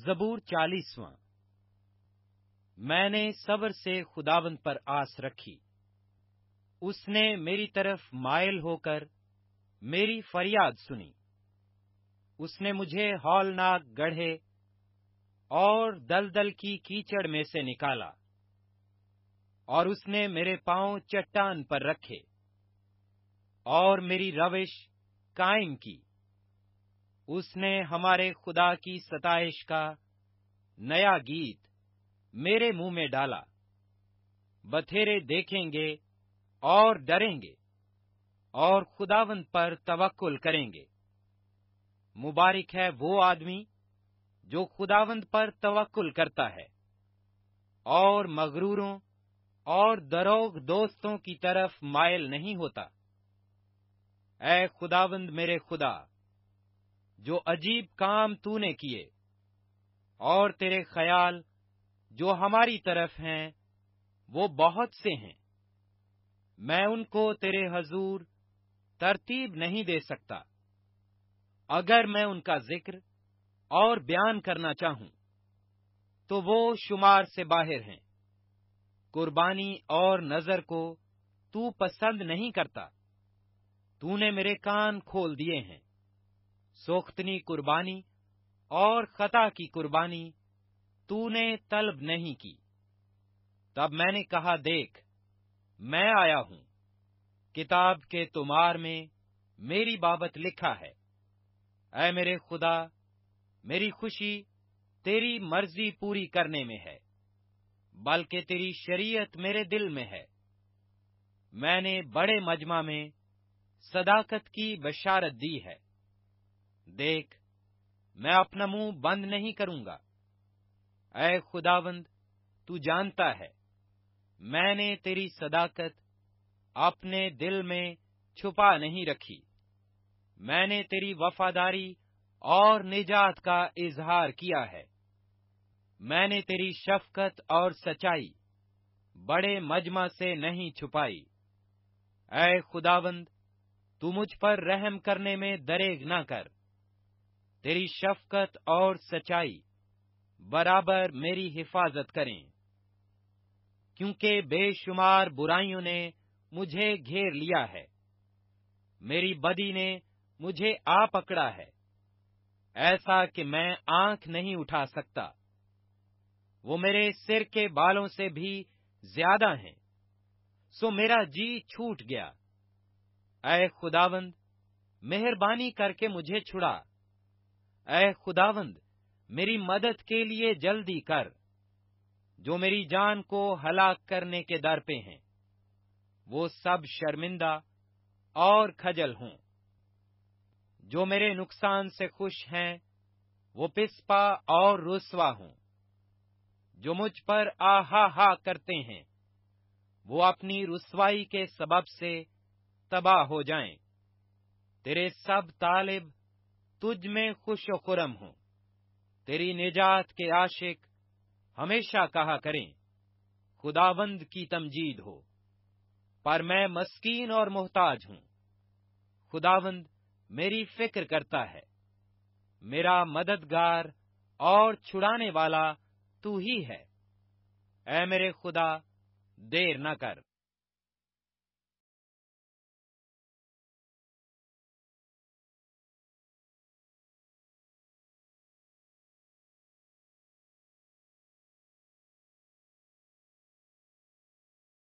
زبور 40واں۔ میں نے صبر سے خداوند پر آس رکھی، اس نے میری طرف مائل ہو کر میری فریاد سنی۔ اس نے مجھے ہولناک گڑھے اور دلدل کی کیچڑ میں سے نکالا، اور اس نے میرے پاؤں چٹان پر رکھے اور میری روش قائم کی۔ اس نے ہمارے خدا کی ستائش کا نیا گیت میرے منہ میں ڈالا۔ بتھیرے دیکھیں گے اور ڈریں گے اور خداوند پر توکل کریں گے۔ مبارک ہے وہ آدمی جو خداوند پر توکل کرتا ہے اور مغروروں اور دروغ دوستوں کی طرف مائل نہیں ہوتا۔ اے خداوند میرے خدا، جو عجیب کام تو نے کیے، اور تیرے خیال جو ہماری طرف ہیں وہ بہت سے ہیں۔ میں ان کو تیرے حضور ترتیب نہیں دے سکتا۔ اگر میں ان کا ذکر اور بیان کرنا چاہوں تو وہ شمار سے باہر ہیں۔ قربانی اور نذر کو تو پسند نہیں کرتا۔ تو نے میرے کان کھول دیے ہیں۔ سوختنی قربانی اور خطا کی قربانی تو نے طلب نہیں کی۔ تب میں نے کہا، دیکھ، میں آیا ہوں، کتاب کے طمار میں میری بابت لکھا ہے۔ اے میرے خدا، میری خوشی تیری مرضی پوری کرنے میں ہے، بلکہ تیری شریعت میرے دل میں ہے۔ میں نے بڑے مجمع میں صداقت کی بشارت دی ہے۔ دیکھ، میں اپنا منہ بند نہیں کروں گا۔ اے خداوند، تو جانتا ہے، میں نے تیری صداقت اپنے دل میں چھپا نہیں رکھی۔ میں نے تیری وفاداری اور نجات کا اظہار کیا ہے۔ میں نے تیری شفقت اور سچائی بڑے مجمع سے نہیں چھپائی۔ اے خداوند، تو مجھ پر رحم کرنے میں دریغ نہ کر۔ تیری شفقت اور سچائی برابر میری حفاظت کریں، کیونکہ بے شمار برائیوں نے مجھے گھیر لیا ہے۔ میری بدی نے مجھے آ پکڑا ہے، ایسا کہ میں آنکھ نہیں اٹھا سکتا۔ وہ میرے سر کے بالوں سے بھی زیادہ ہیں، سو میرا جی چھوٹ گیا۔ اے خداوند، مہربانی کر کے مجھے چھڑا۔ اے خداوند، میری مدد کے لیے جلدی کر۔ جو میری جان کو ہلاک کرنے کے در پہ ہیں، وہ سب شرمندہ اور کھجل ہوں۔ جو میرے نقصان سے خوش ہیں، وہ پسپا اور رسوا ہوں۔ جو مجھ پر آہا ہا کرتے ہیں، وہ اپنی رسوائی کے سبب سے تباہ ہو جائیں۔ تیرے سب طالب تجھ میں خوش و خرم ہوں۔ تیری نجات کے عاشق ہمیشہ کہا کریں، خداوند کی تمجید ہو۔ پر میں مسکین اور محتاج ہوں، خداوند میری فکر کرتا ہے۔ میرا مددگار اور چھڑانے والا تو ہی ہے۔ اے میرے خدا، دیر نہ کر۔